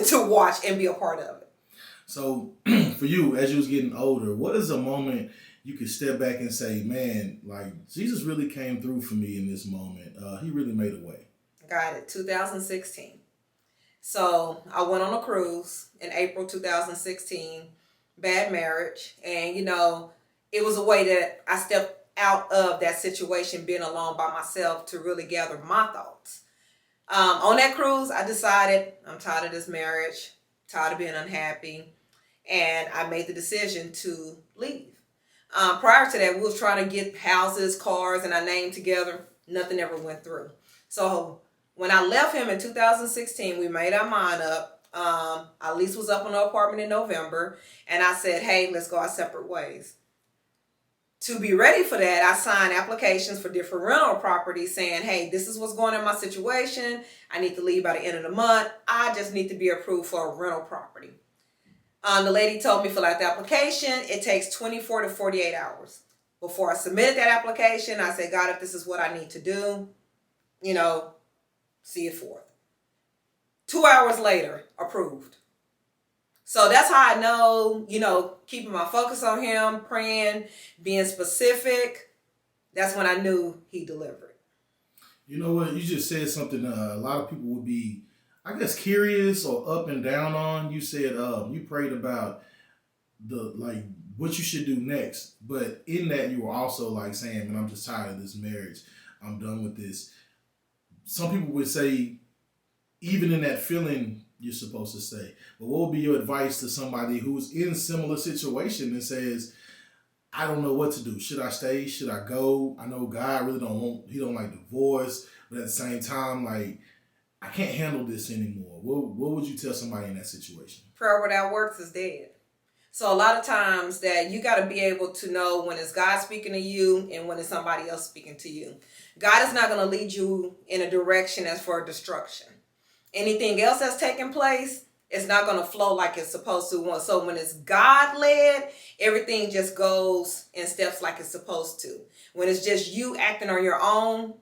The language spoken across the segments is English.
to watch and be a part of it. So for you, as you was getting older, what is a moment you could step back and say, man, like Jesus really came through for me in this moment. He really made a way. Got it. 2016. So I went on a cruise in April 2016, bad marriage. And, it was a way that I stepped out of that situation, being alone by myself, to really gather my thoughts. On that cruise, I decided I'm tired of this marriage, tired of being unhappy, and I made the decision to leave. Prior to that, we was trying to get houses, cars, and our name together. Nothing ever went through. So when I left him in 2016, we made our mind up. Our lease was up on the apartment in November, and I said, hey, let's go our separate ways. To be ready for that, I signed applications for different rental properties saying, hey, this is what's going on in my situation. I need to leave by the end of the month. I just need to be approved for a rental property. The lady told me fill out the application. It takes 24 to 48 hours. Before I submitted that application, I said, God, if this is what I need to do, see it forth. 2 hours later, approved. So that's how I know, keeping my focus on him, praying, being specific. That's when I knew he delivered. You know what? You just said something a lot of people would be, I guess, curious or up and down on. You said you prayed about what you should do next. But in that, you were also like saying, man, I'm just tired of this marriage. I'm done with this. Some people would say, even in that feeling, you're supposed to stay. But what would be your advice to somebody who's in a similar situation and says, I don't know what to do. Should I stay? Should I go? I know God really he don't like divorce, but at the same time, like, I can't handle this anymore. What would you tell somebody in that situation? Prayer without works is dead. So a lot of times that you got to be able to know when it's God speaking to you and when it's somebody else speaking to you. God is not going to lead you in a direction that's for destruction. Anything else that's taking place, it's not going to flow like it's supposed to. So when it's God-led, everything just goes in steps like it's supposed to. When it's just you acting on your own,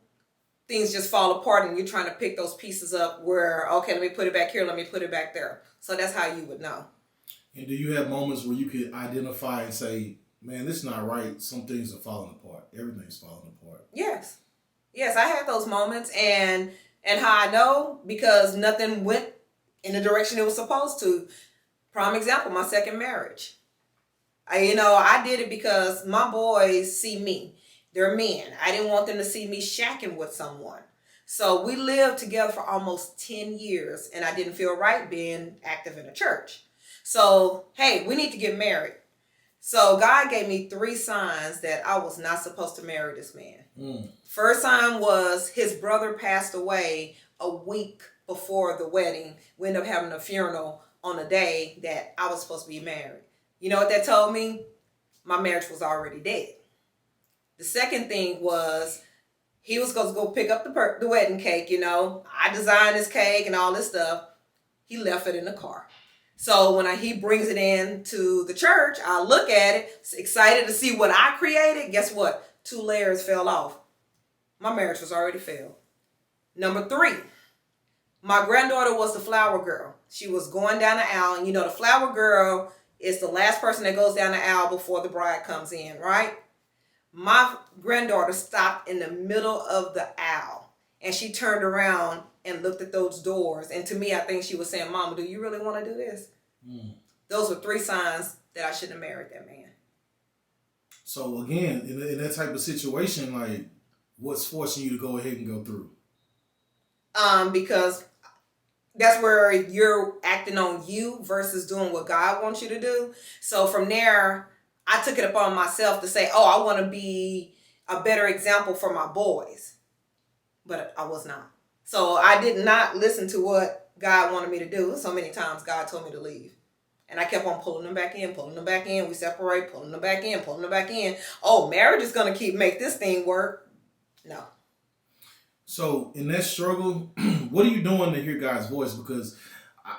things just fall apart and you're trying to pick those pieces up where, okay, let me put it back here, let me put it back there. So that's how you would know. And do you have moments where you could identify and say, man, this is not right. Some things are falling apart. Everything's falling apart. Yes. Yes, I had those moments. And how I know, because nothing went in the direction it was supposed to. Prime example, my second marriage. I did it because my boys see me. They're men. I didn't want them to see me shacking with someone. So we lived together for almost 10 years, and I didn't feel right being active in a church. So, hey, we need to get married. So God gave me 3 signs that I was not supposed to marry this man. First sign was his brother passed away a week before the wedding. We ended up having a funeral on the day that I was supposed to be married. You know what that told me? My marriage was already dead. The second thing was he was going to go pick up the wedding cake, I designed this cake and all this stuff. He left it in the car. So when he brings it in to the church, I look at it, excited to see what I created. Guess what? 2 layers fell off. My marriage was already failed. Number 3, my granddaughter was the flower girl. She was going down the aisle. And the flower girl is the last person that goes down the aisle before the bride comes in, right? My granddaughter stopped in the middle of the aisle and she turned around and looked at those doors. And to me, I think she was saying, Mama, do you really want to do this? Those were 3 signs that I shouldn't have married that man. So again, in that type of situation, like, what's forcing you to go ahead and go through? Because that's where you're acting on you versus doing what God wants you to do. So from there, I took it upon myself to say, I want to be a better example for my boys. But I was not. So I did not listen to what God wanted me to do. So many times God told me to leave. And I kept on pulling them back in, pulling them back in. We separate, pulling them back in, pulling them back in. Oh, marriage is going to make this thing work. No. So in that struggle, what are you doing to hear God's voice? Because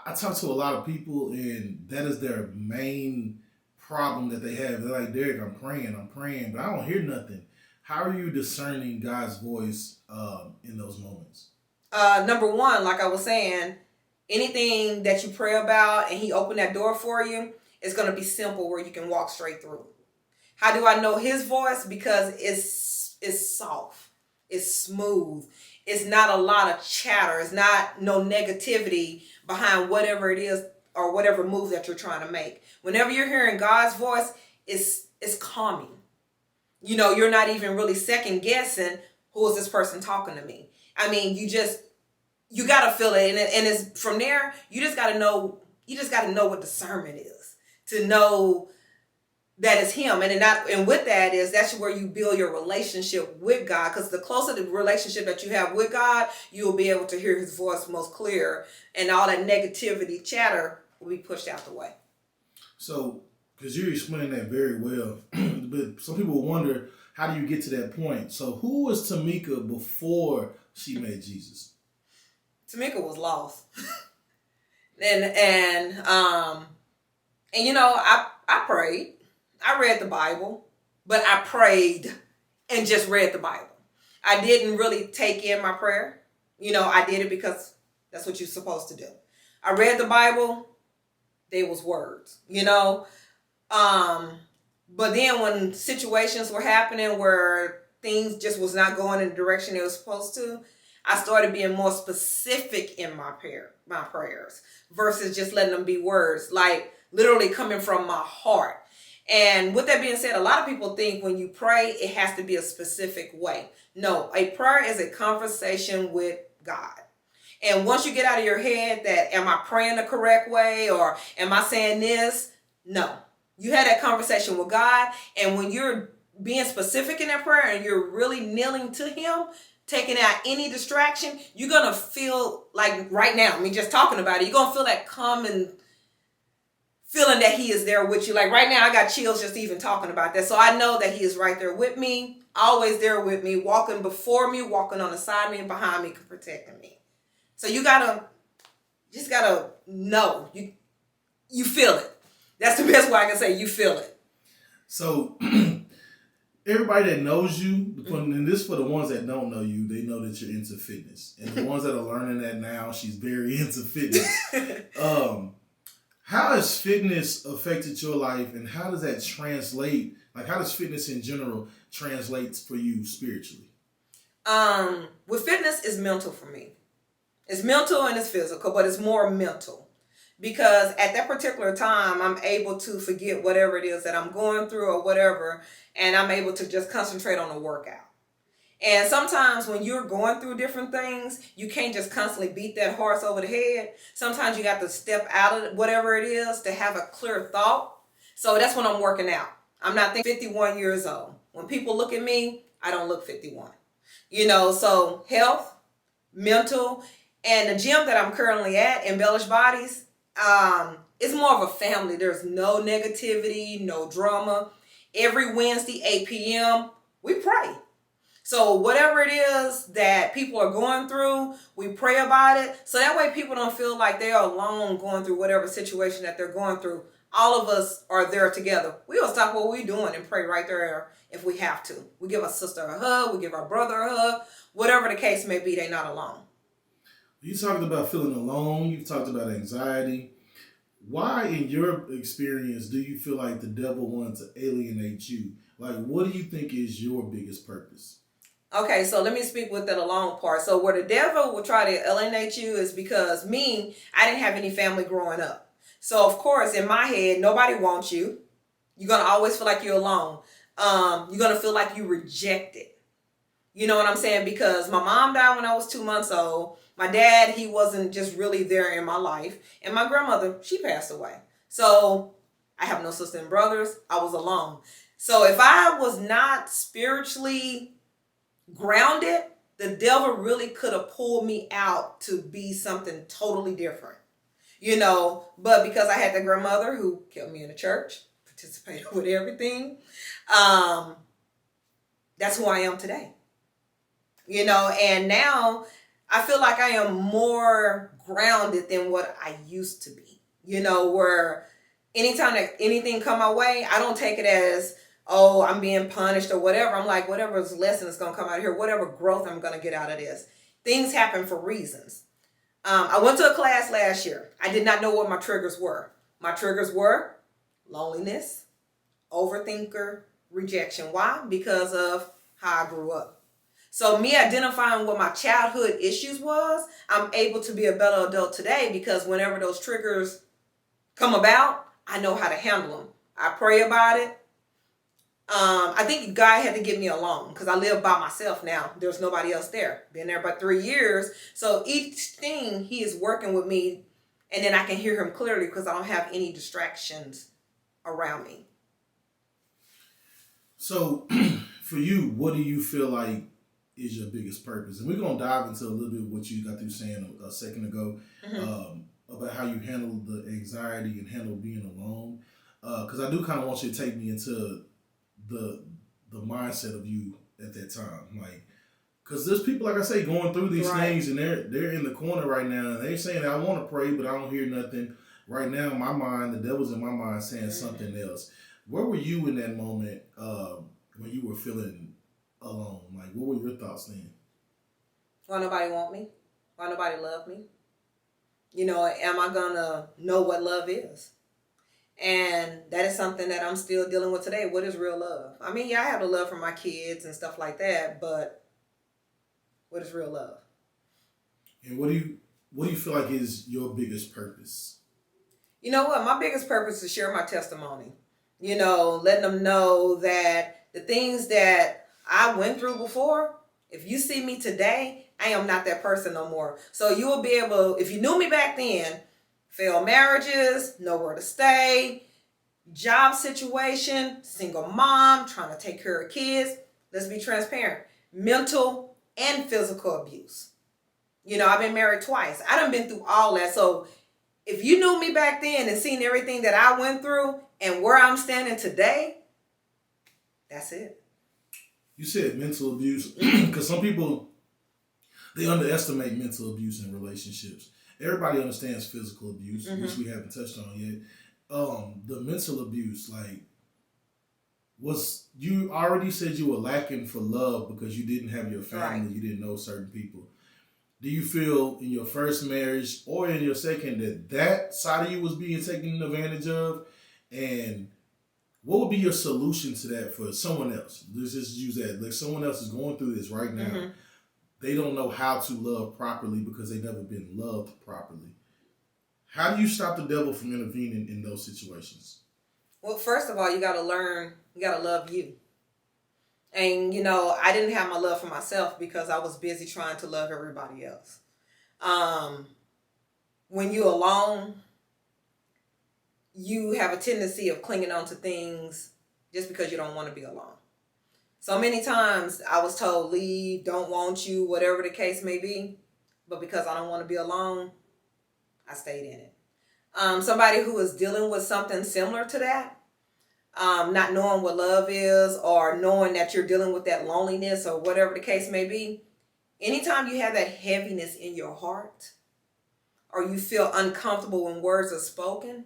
I talk to a lot of people and that is their main problem that they have. They're like, Derek, I'm praying, but I don't hear nothing. How are you discerning God's voice in those moments? Number 1, like I was saying, anything that you pray about and he opened that door for you, it's going to be simple where you can walk straight through. How do I know his voice? Because it's soft, it's smooth, it's not a lot of chatter, it's not no negativity behind whatever it is or whatever move that you're trying to make. Whenever you're hearing God's voice, it's calming. You know, you're not even really second guessing, who is this person talking to me? I mean, you got to feel it, and it's from there. You just got to know. You just got to know what discernment is to know that it's him, and with that is that's where you build your relationship with God. Because the closer the relationship that you have with God, you will be able to hear His voice most clear, and all that negativity chatter will be pushed out the way. So, because you explained that very well, but some people wonder, how do you get to that point? So, who was Tomika before she met Jesus? Tomika was lost, and you know, I prayed, I read the Bible, but I prayed and just read the Bible. I didn't really take in my prayer. You know, I did it because that's what you're supposed to do. I read the Bible, they was words, you know. But then when situations were happening where things just was not going in the direction it was supposed to, I started being more specific in my prayers versus just letting them be words, like literally coming from my heart. And with that being said, a lot of people think when you pray, it has to be a specific way. No, a prayer is a conversation with God. And once you get out of your head that, am I praying the correct way or am I saying this? No. You had that conversation with God, and when you're being specific in that prayer and you're really kneeling to Him, taking out any distraction, you're going to feel like right now, just talking about it, you're going to feel that calming feeling that He is there with you. Like right now, I got chills just even talking about that. So I know that He is right there with me, always there with me, walking before me, walking on the side of me and behind me, protecting me. So you just gotta know, you feel it. That's the best way I can say, you feel it. So everybody that knows you, and this for the ones that don't know you, they know that you're into fitness. And the ones that are learning that now, she's very into fitness. How has fitness affected your life, and how does that translate? Like, how does fitness in general translate for you spiritually? With fitness, it's mental for me. It's mental and it's physical, but it's more mental. Because at that particular time, I'm able to forget whatever it is that I'm going through or whatever, and I'm able to just concentrate on the workout. And sometimes when you're going through different things, you can't just constantly beat that horse over the head. Sometimes you got to step out of whatever it is to have a clear thought. So that's when I'm working out. I'm not thinking 51 years old. When people look at me, I don't look 51. You know, so health, mental, and the gym that I'm currently at, Embellished Bodies, it's more of a family. There's no negativity, no drama. Every Wednesday, 8 p.m., we pray. So whatever it is that people are going through, we pray about it. So that way people don't feel like they are alone going through whatever situation that they're going through. All of us are there together. We'll stop what we're doing and pray right there if we have to. We give our sister a hug. We give our brother a hug. Whatever the case may be, they're not alone. You talked about feeling alone. You've talked about anxiety. Why, in your experience, do you feel like the devil wants to alienate you? Like, what do you think is your biggest purpose? Okay, so let me speak with that alone part. So where the devil will try to alienate you is because I didn't have any family growing up. So, of course, in my head, nobody wants you. You're going to always feel like you're alone. You're going to feel like you're rejected. You know what I'm saying? Because my mom died when I was 2 months old. My dad, he wasn't just really there in my life. And my grandmother, she passed away. So I have no sister and brothers. I was alone. So if I was not spiritually grounded, the devil really could have pulled me out to be something totally different. You know, but because I had the grandmother who kept me in the church, participated with everything, that's who I am today. You know, and now I feel like I am more grounded than what I used to be. You know, where anytime that anything come my way, I don't take it as, oh, I'm being punished or whatever. I'm like, whatever's lesson is going to come out of here, whatever growth I'm going to get out of this. Things happen for reasons. I went to a class last year. I did not know what my triggers were. My triggers were loneliness, overthinker, rejection. Why? Because of how I grew up. So me identifying what my childhood issues was, I'm able to be a better adult today because whenever those triggers come about, I know how to handle them. I pray about it. I think God had to get me alone because I live by myself now. There's nobody else there. Been there about 3 years. So each thing he is working with me, and then I can hear him clearly because I don't have any distractions around me. So, for you, what do you feel like is your biggest purpose? And we're gonna dive into a little bit of what you got through saying a second ago, about how you handle the anxiety and handle being alone. Because I do kind of want you to take me into the mindset of you at that time, like, because there's people, like I say, going through these things, and they're in the corner right now, and they're saying, I want to pray, but I don't hear nothing. Right now, in my mind, the devil's in my mind saying something else. Where were you in that moment when you were feeling alone? Like, what were your thoughts then? Why nobody want me? Why nobody love me? You know, am I gonna know what love is? And that is something that I'm still dealing with today. What is real love? I mean, yeah, I have the love for my kids and stuff like that, but what is real love? And what do you feel like is your biggest purpose? You know what? My biggest purpose is to share my testimony. You know, letting them know that the things that I went through before, if you see me today, I am not that person no more. So you will be able, if you knew me back then, failed marriages, nowhere to stay, job situation, single mom, trying to take care of kids. Let's be transparent. Mental and physical abuse. You know, I've been married twice. I done been through all that. So if you knew me back then and seen everything that I went through and where I'm standing today, that's it. You said mental abuse, because some people, they underestimate mental abuse in relationships. Everybody understands physical abuse, which we haven't touched on yet. The mental abuse, like, was, you already said you were lacking for love because you didn't have your family, you didn't know certain people. Do you feel in your first marriage or in your second that side of you was being taken advantage of? And what would be your solution to that for someone else? Let's just use that. Like, someone else is going through this right now. They don't know how to love properly because they've never been loved properly. How do you stop the devil from intervening in those situations? Well, first of all, you got to learn, you got to love you. And, you know, I didn't have my love for myself because I was busy trying to love everybody else. When you're alone, you have a tendency of clinging on to things just because you don't want to be alone. So many times I was told, leave, don't want you, whatever the case may be. But because I don't want to be alone, I stayed in it. Somebody who is dealing with something similar to that, not knowing what love is or knowing that you're dealing with that loneliness or whatever the case may be, anytime you have that heaviness in your heart or you feel uncomfortable when words are spoken,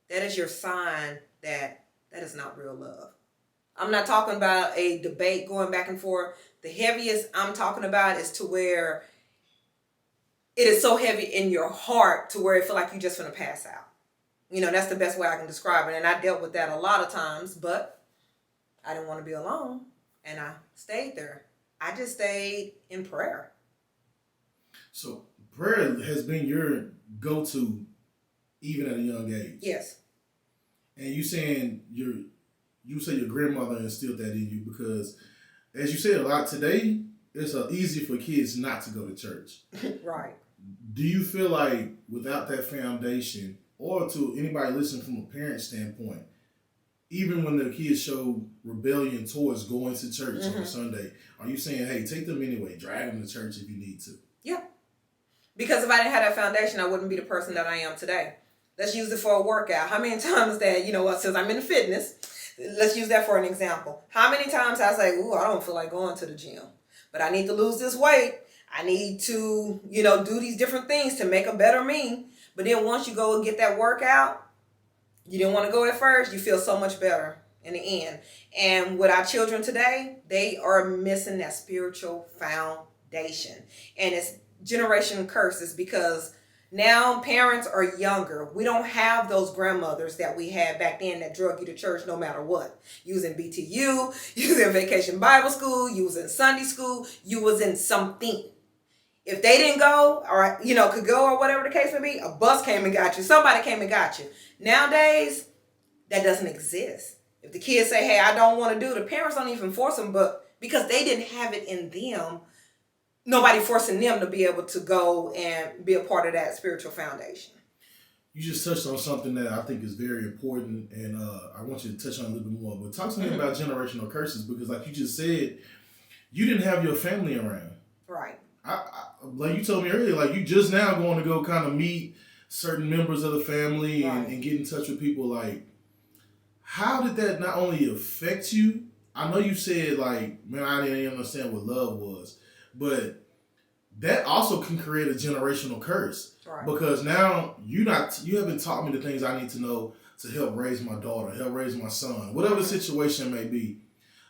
that is your sign that that is not real love. I'm not talking about a debate going back and forth. The heaviest I'm talking about is to where it is so heavy in your heart to where it feel like you just gonna pass out. You know, that's the best way I can describe it. And I dealt with that a lot of times, but I didn't want to be alone. And I stayed there. I just stayed in prayer. So prayer has been your go-to even at a young age. Yes. And you saying you say your grandmother instilled that in you because, as you said a lot today, it's easy for kids not to go to church. Right. Do you feel like without that foundation, or to anybody listening from a parent standpoint, even when the kids show rebellion towards going to church on a Sunday, are you saying, hey, take them anyway, drag them to church if you need to? Yeah. Because if I didn't have that foundation, I wouldn't be the person that I am today. Let's use it for a workout. How many times that, you know what, since I'm in fitness, let's use that for an example. How many times I say, ooh, I don't feel like going to the gym, but I need to lose this weight. I need to, you know, do these different things to make a better me. But then once you go and get that workout, you didn't want to go at first, you feel so much better in the end. And with our children today, they are missing that spiritual foundation. And it's generation curses because now parents are younger. We don't have those grandmothers that we had back then that drug you to church no matter what. You was in BTU, you was in vacation Bible school, you was in Sunday school, you was in something. If they didn't go or, could go or whatever the case may be, a bus came and got you. Somebody came and got you. Nowadays, that doesn't exist. If the kids say, hey, I don't want to do it, the parents don't even force them, but because they didn't have it in them, nobody forcing them to be able to go and be a part of that spiritual foundation. You just touched on something that I think is very important, and I want you to touch on it a little bit more. But talk to me about generational curses, because like you just said, you didn't have your family around. Right. Like you told me earlier, like you just now going to go kind of meet certain members of the family and get in touch with people. Like, how did that not only affect you? I know you said like, man, I didn't understand what love was, but that also can create a generational curse. Right. Because now you haven't taught me the things I need to know to help raise my daughter, help raise my son, whatever the situation may be.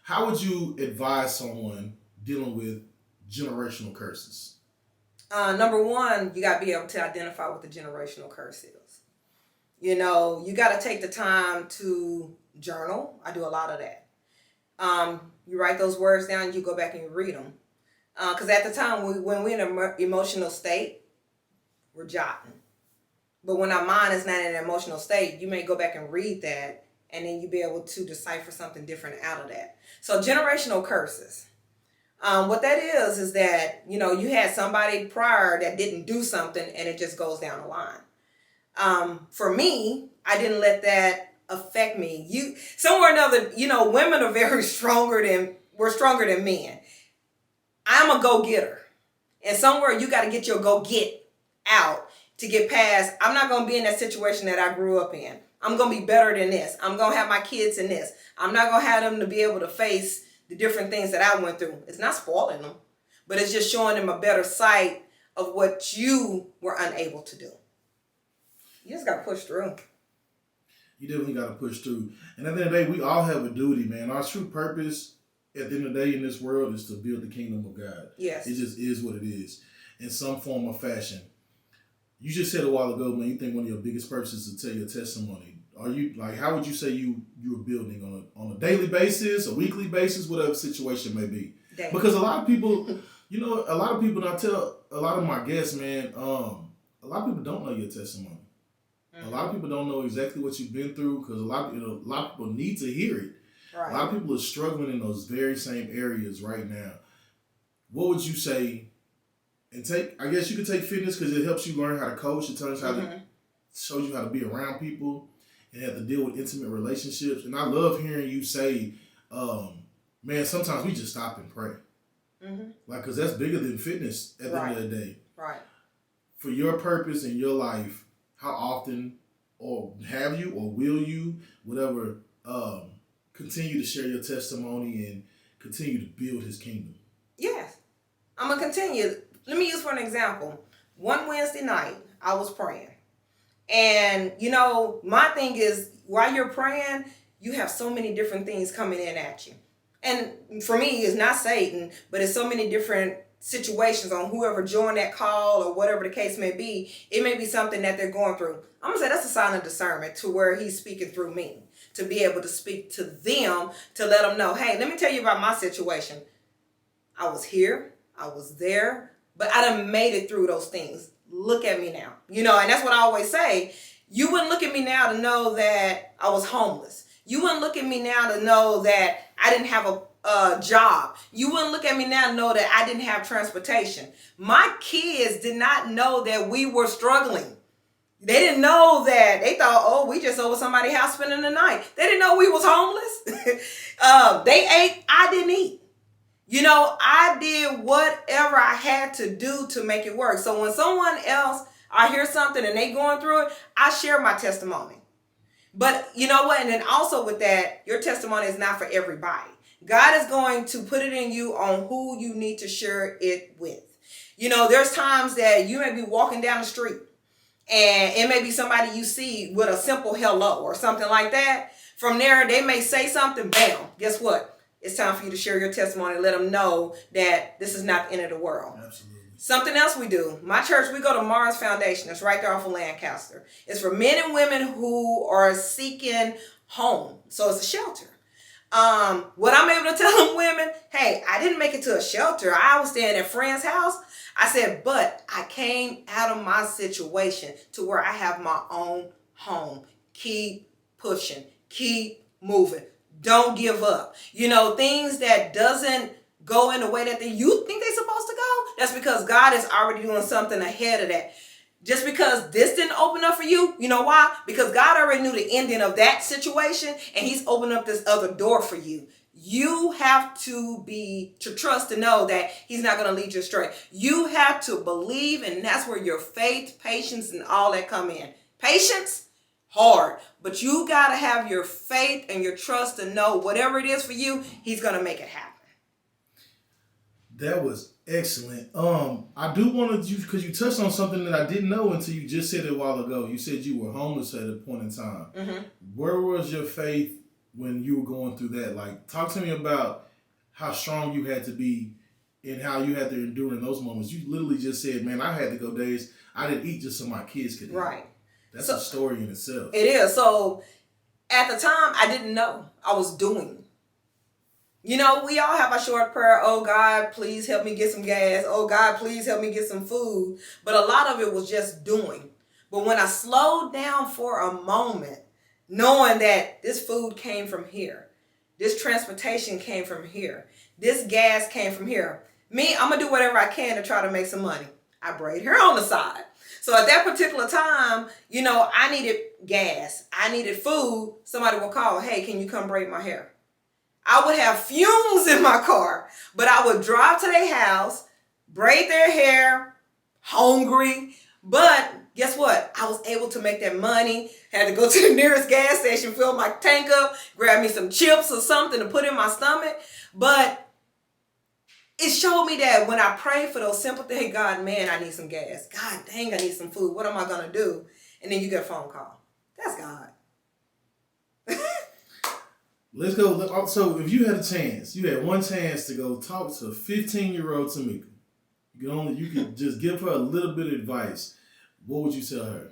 How would you advise someone dealing with generational curses? Number one, you got to be able to identify what the generational curse is. You got to take the time to journal. I do a lot of that. You write those words down, you go back and you read them. Because at the time, when we're in an emotional state, we're jotting. But when our mind is not in an emotional state, you may go back and read that, and then you'll be able to decipher something different out of that. So generational curses. What that is that, you had somebody prior that didn't do something, and it just goes down the line. For me, I didn't let that affect me. Somewhere or another, women are we're stronger than men. I'm a go-getter. And somewhere you got to get your go-get out to get past. I'm not going to be in that situation that I grew up in. I'm going to be better than this. I'm going to have my kids in this. I'm not going to have them to be able to face the different things that I went through. It's not spoiling them, but it's just showing them a better sight of what you were unable to do. You just got to push through. You definitely got to push through. And at the end of the day, we all have a duty, man. Our true purpose at the end of the day in this world is to build the kingdom of God. Yes. It just is what it is in some form or fashion. You just said a while ago, man, you think one of your biggest purposes is to tell your testimony. Are you like, how would you say you're building on a daily basis, a weekly basis, whatever situation may be? Daily. Because a lot of people, and I tell a lot of my guests, man, a lot of people don't know your testimony. Mm-hmm. A lot of people don't know exactly what you've been through because a lot of people need to hear it. Right. A lot of people are struggling in those very same areas right now. What would you say? And I guess you could take fitness because it helps you learn how to coach. It tells you how to shows you how to be around people and have to deal with intimate relationships. And I love hearing you say, man, sometimes we just stop and pray. Mm-hmm. Like, because that's bigger than fitness at the end of the day. Right. For your purpose in your life, how often or have you or will you, whatever, continue to share your testimony and continue to build his kingdom? Yes. I'm going to continue. Let me use for an example. One Wednesday night, I was praying. And, my thing is, while you're praying, you have so many different things coming in at you. And for me, it's not Satan, but it's so many different situations on whoever joined that call or whatever the case may be. It may be something that they're going through. I'm going to say that's a sign of discernment to where he's speaking through me, to be able to speak to them, to let them know, hey, let me tell you about my situation. I was here, I was there, but I done made it through those things. Look at me now. And that's what I always say. You wouldn't look at me now to know that I was homeless. You wouldn't look at me now to know that I didn't have a job. You wouldn't look at me now to know that I didn't have transportation. My kids did not know that we were struggling. They didn't know that. They thought, we just over somebody's house spending the night. They didn't know we was homeless. They ate. I didn't eat. I did whatever I had to do to make it work. So when someone else, I hear something and they going through it, I share my testimony. But you know what? And then also with that, your testimony is not for everybody. God is going to put it in you on who you need to share it with. There's times that you may be walking down the street and it may be somebody you see with a simple hello or something like that. From there, they may say something, bam, guess what? It's time for you to share your testimony and let them know that this is not the end of the world. Absolutely. Something else we do. My church, we go to Mars Foundation. It's right there off of Lancaster. It's for men and women who are seeking home. So it's a shelter. What I'm able to tell them women, hey, I didn't make it to a shelter. I was staying at a friend's house. I said, but I came out of my situation to where I have my own home. Keep pushing. Keep moving. Don't give up. You know, things that doesn't go in the way that you think they're supposed to go, that's because God is already doing something ahead of that. Just because this didn't open up for you, you know why? Because God already knew the ending of that situation, and he's opened up this other door for you. You have to trust and know that he's not going to lead you astray. You have to believe, and that's where your faith, patience, and all that come in. Patience, hard, but you got to have your faith and your trust to know whatever it is for you, he's going to make it happen. That was excellent. I do want to, because you touched on something that I didn't know until you just said it a while ago. You said you were homeless at a point in time. Mm-hmm. Where was your faith when you were going through that? Like, talk to me about how strong you had to be and how you had to endure in those moments. You literally just said, man, I had to go days I didn't eat just so my kids could eat. Right. That's a story in itself. It is. So at the time, I didn't know. I was doing. You know, we all have a short prayer. Oh, God, please help me get some gas. Oh, God, please help me get some food. But a lot of it was just doing. But when I slowed down for a moment, knowing that this food came from here, this transportation came from here, this gas came from here, I'm going to do whatever I can to try to make some money. I braid hair on the side. So at that particular time, you know, I needed gas. I needed food. Somebody will call, hey, can you come braid my hair? I would have fumes in my car, but I would drive to their house, braid their hair, hungry. But guess what? I was able to make that money. Had to go to the nearest gas station, fill my tank up, grab me some chips or something to put in my stomach. But it showed me that when I prayed for those simple things, God, man, I need some gas. God dang, I need some food. What am I going to do? And then you get a phone call. That's God. Let's go. So if you had a chance, you had one chance to go talk to 15-year-old Tomika. You could just give her a little bit of advice. What would you tell her?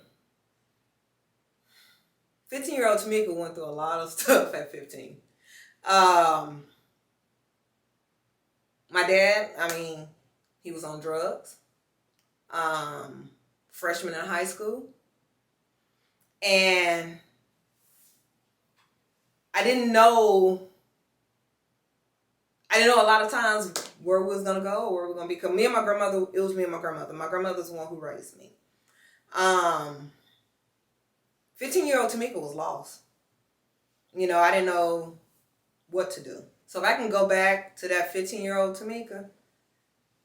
15-year-old Tomika went through a lot of stuff at 15. My dad, he was on drugs. Freshman in high school. And I didn't know a lot of times where we was going to go or where we were going to be. Because it was me and my grandmother. My grandmother's the one who raised me. 15-year-old Tomika was lost. You know, I didn't know what to do. So if I can go back to that 15-year-old Tomika,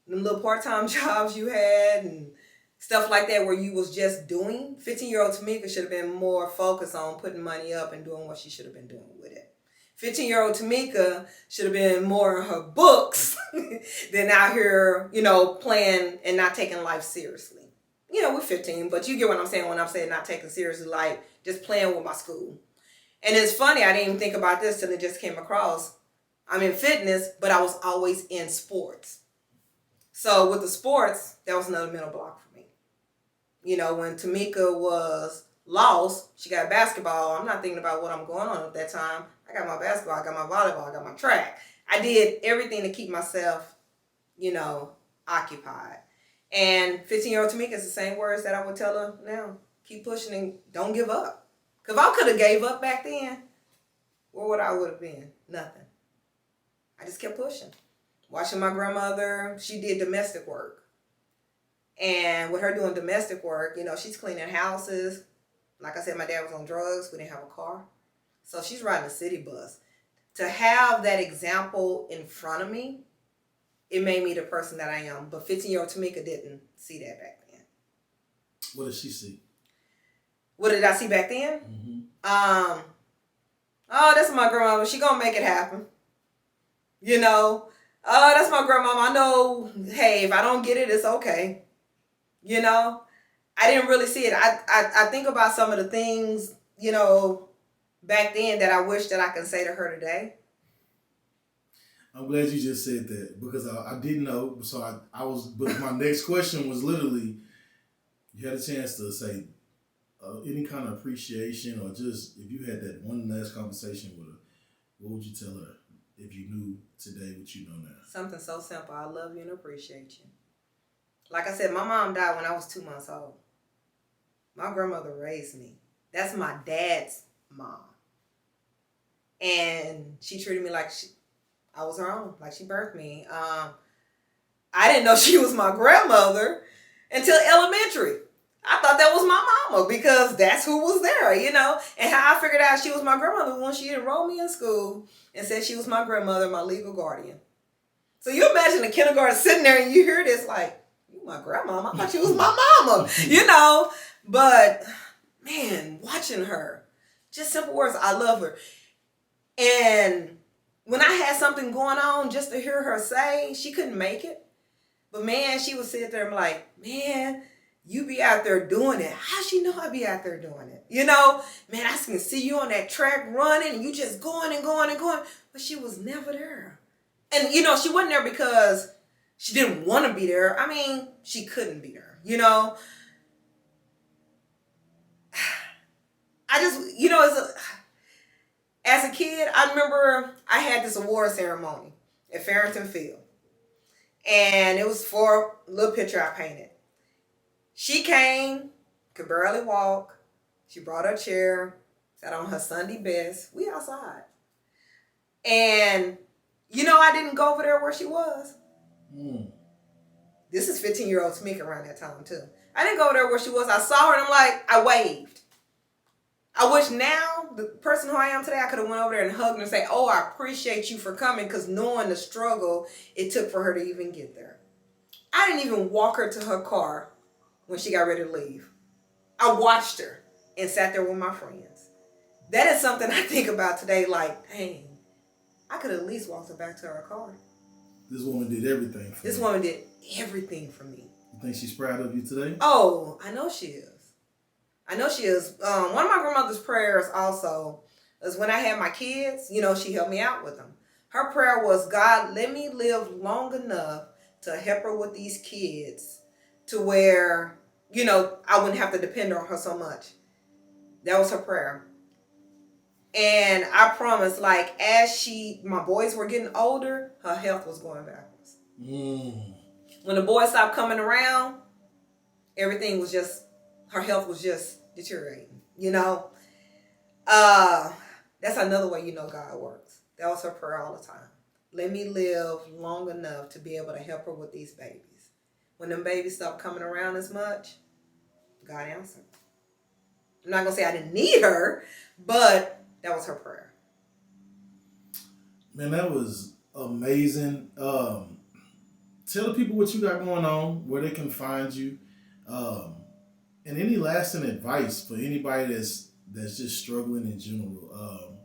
them little part-time jobs you had and stuff like that where you was just doing, 15-year-old Tomika should have been more focused on putting money up and doing what she should have been doing with it. 15-year-old Tomika should have been more in her books than out here, you know, playing and not taking life seriously. You know, we're 15, but you get what I'm saying when I'm saying not taking seriously, like just playing with my school. And it's funny, I didn't even think about this till it just came across. I'm in fitness, but I was always in sports. So with the sports, that was another mental block for me. You know, when Tomika was lost, she got basketball. I'm not thinking about what I'm going on at that time. I got my basketball, I got my volleyball, I got my track. I did everything to keep myself, you know, occupied. And 15-year-old Tomika is the same words that I would tell her now. Keep pushing and don't give up. Because if I could have gave up back then, where would I would have been? Nothing. I just kept pushing. Watching my grandmother, she did domestic work. And with her doing domestic work, you know, she's cleaning houses. Like I said, my dad was on drugs. We didn't have a car. So she's riding a city bus. To have that example in front of me, it made me the person that I am. But 15-year-old Tomika didn't see that back then. What did she see? What did I see back then? Mm-hmm. Oh, that's my grandmama. She gonna make it happen. You know, oh, that's my grandmama. I know, hey, if I don't get it, it's okay. You know, I didn't really see it. I think about some of the things, you know, back then that I wish that I could say to her today. I'm glad you just said that because I didn't know. So I was, but my next question was literally, you had a chance to say any kind of appreciation or just if you had that one last conversation with her, what would you tell her if you knew today what you know now? Something so simple. I love you and appreciate you. Like I said, my mom died when I was 2 months old. My grandmother raised me. That's my dad's mom. And she treated me like I was her own, like she birthed me. I didn't know she was my grandmother until elementary. I thought that was my mama because that's who was there, you know. And how I figured out she was my grandmother when she enrolled me in school and said she was my grandmother, my legal guardian. So you imagine a kindergarten sitting there and you hear this like, you my grandmama? I thought she was my mama, you know. But man, watching her, just simple words, I love her. And when I had something going on, just to hear her say, she couldn't make it. But man, she would sit there and be like, man, you be out there doing it. How she know I be out there doing it? You know, man, I can see you on that track running and you just going and going and going. But she was never there. And, you know, she wasn't there because she didn't want to be there. I mean, she couldn't be there, you know. I just, you know, as a kid, I remember I had this award ceremony at Farrington Field. And it was for a little picture I painted. She came, could barely walk. She brought her chair, sat on her Sunday best. We outside. And, you know, I didn't go over there where she was. This is 15-year-old Tomika around that time, too. I didn't go over there where she was. I saw her and I'm like, I waved. I wish now, the person who I am today, I could have went over there and hugged her and say, oh, I appreciate you for coming, because knowing the struggle it took for her to even get there. I didn't even walk her to her car when she got ready to leave. I watched her and sat there with my friends. That is something I think about today, like, dang, I could at least walk her back to her car. This woman did everything for me. This woman did everything for me. You think she's proud of you today? Oh, I know she is. I know she is. One of my grandmother's prayers also is when I had my kids, you know, she helped me out with them. Her prayer was, God, let me live long enough to help her with these kids to where, you know, I wouldn't have to depend on her so much. That was her prayer. And I promise, like, as my boys were getting older, her health was going backwards. When the boys stopped coming around, everything was just, her health was just deteriorating, you know. That's another way you know God works. That was her prayer all the time. Let me live long enough to be able to help her with these babies. When them babies stopped coming around as much, God answered. I'm not going to say I didn't need her, but that was her prayer. Man, that was amazing. Tell the people what you got going on, where they can find you, and any lasting advice for anybody that's just struggling in general.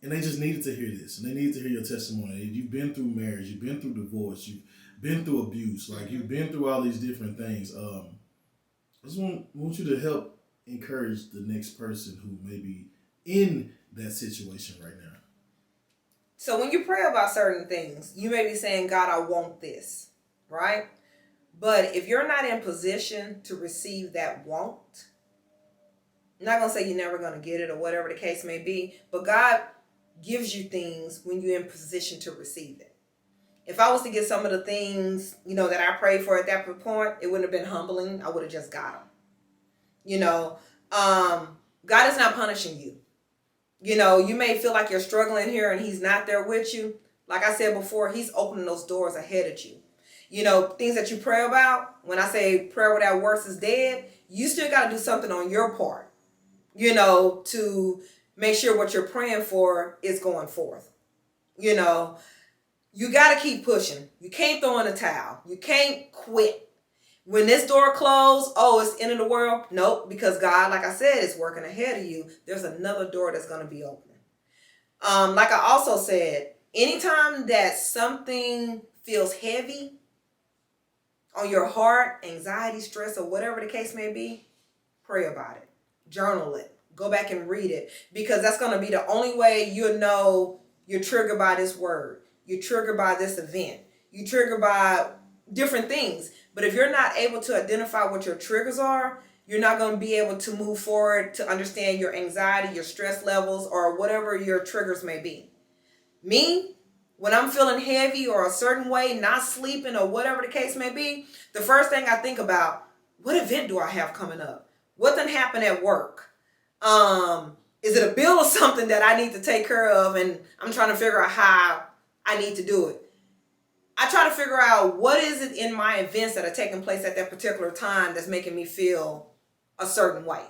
And they just needed to hear this, and they needed to hear your testimony. You've been through marriage, you've been through divorce, you've been through abuse, like you've been through all these different things. I just want you to help encourage the next person who may be in that situation right now. So when you pray about certain things, you may be saying, God, I want this, right? But if you're not in position to receive that want, I'm not going to say you're never going to get it or whatever the case may be, but God gives you things when you're in position to receive it. If I was to get some of the things, you know, that I prayed for at that point, it wouldn't have been humbling. I would have just got them. You know, God is not punishing you. You know, you may feel like you're struggling here and he's not there with you. Like I said before, he's opening those doors ahead of you. You know, things that you pray about, when I say prayer without works is dead, you still got to do something on your part, you know, to make sure what you're praying for is going forth. You know, you got to keep pushing. You can't throw in a towel. You can't quit. When this door closed, oh, it's the end of the world. Nope, because God, like I said, is working ahead of you. There's another door that's going to be opening. Like I also said, anytime that something feels heavy on your heart, anxiety, stress, or whatever the case may be, pray about it. Journal it. Go back and read it, because that's going to be the only way you'll know you're triggered by this word. You're triggered by this event. You're triggered by different things. But if you're not able to identify what your triggers are, you're not going to be able to move forward to understand your anxiety, your stress levels, or whatever your triggers may be. Me, when I'm feeling heavy or a certain way, not sleeping or whatever the case may be, the first thing I think about, what event do I have coming up? What done happened at work? Is it a bill or something that I need to take care of and I'm trying to figure out how I need to do it? I try to figure out what is it in my events that are taking place at that particular time that's making me feel a certain way.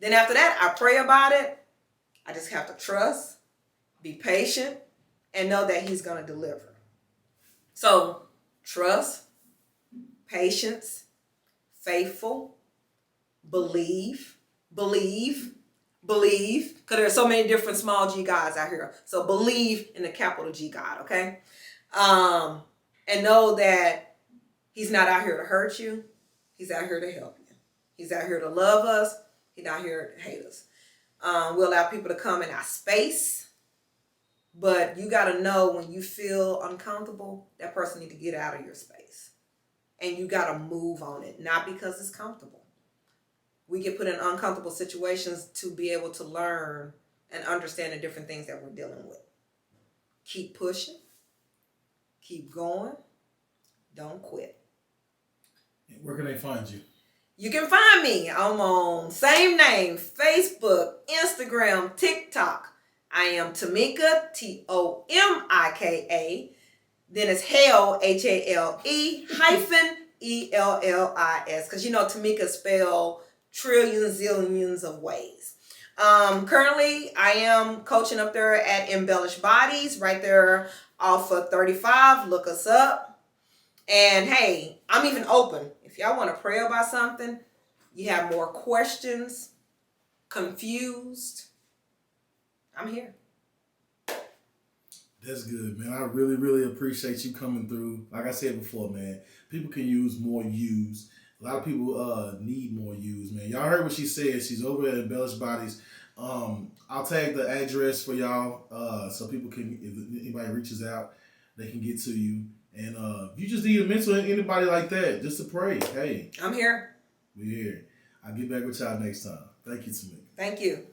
Then after that, I pray about it. I just have to trust, be patient, and know that he's going to deliver. So trust, patience, faithful, believe, because there's so many different small G gods out here. So believe in the capital G God, okay? And know that he's not out here to hurt you. He's out here to help you. He's out here to love us. He's not here to hate us. We allow people to come in our space. But you got to know when you feel uncomfortable, that person needs to get out of your space. And you got to move on it, not because it's comfortable. We get put in uncomfortable situations to be able to learn and understand the different things that we're dealing with. Keep pushing. Keep going. Don't quit. Where can they find you? You can find me. I'm on same name, Facebook, Instagram, TikTok. I am Tomika, Tomika. Then it's Hale, Hale hyphen ELLIS. Because you know Tomika spelled trillions, zillions of ways. Currently, I am coaching up there at Embellished Bodies, right there off of 35. Look us up. And hey, I'm even open. If y'all want to pray about something, you have more questions, confused, I'm here. That's good, man. I really, really appreciate you coming through. Like I said before, man, people can use more yous. A lot of people need more yous, man. Y'all heard what she said. She's over at Embellished Bodies. I'll tag the address for y'all so people can, if anybody reaches out, they can get to you. And if you just need a mentor, anybody like that, just to pray. Hey, I'm here. we're here. I'll get back with y'all next time. Thank you, Tomika. Thank you.